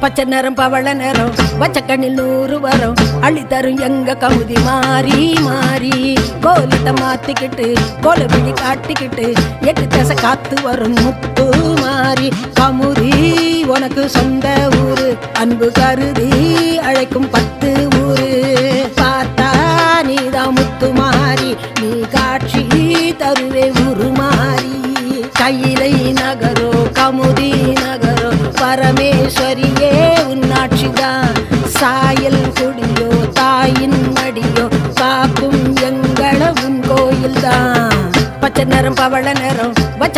பச்சை நேரம் பவள நேரம் வச்ச கண்ணில் 100 வரும் அள்ளி தரும் எங்க கமுதி மாறி மாறி கோலத்தை மாத்திக்கிட்டு கோல பிடி காட்டிக்கிட்டு 8 தசை காத்து வரும் முத்து மாறி கமுதி உனக்கு சொந்த ஊரு அன்பு கருதி அழைக்கும் 10 ஊரு பார்த்தா நீதான் முத்து மாறி நீ காட்சி தருவே உரு மாறி கையிலை நகரோ கமுதி நகரோ பரமேஸ்வரியே உன்னாட்சிதான் சாயல் கொடியோ தாயின் மடியோ காக்கும் எங்கள உன் கோயில்தான் பச்சை நேரம் பவள நேரம் வச்ச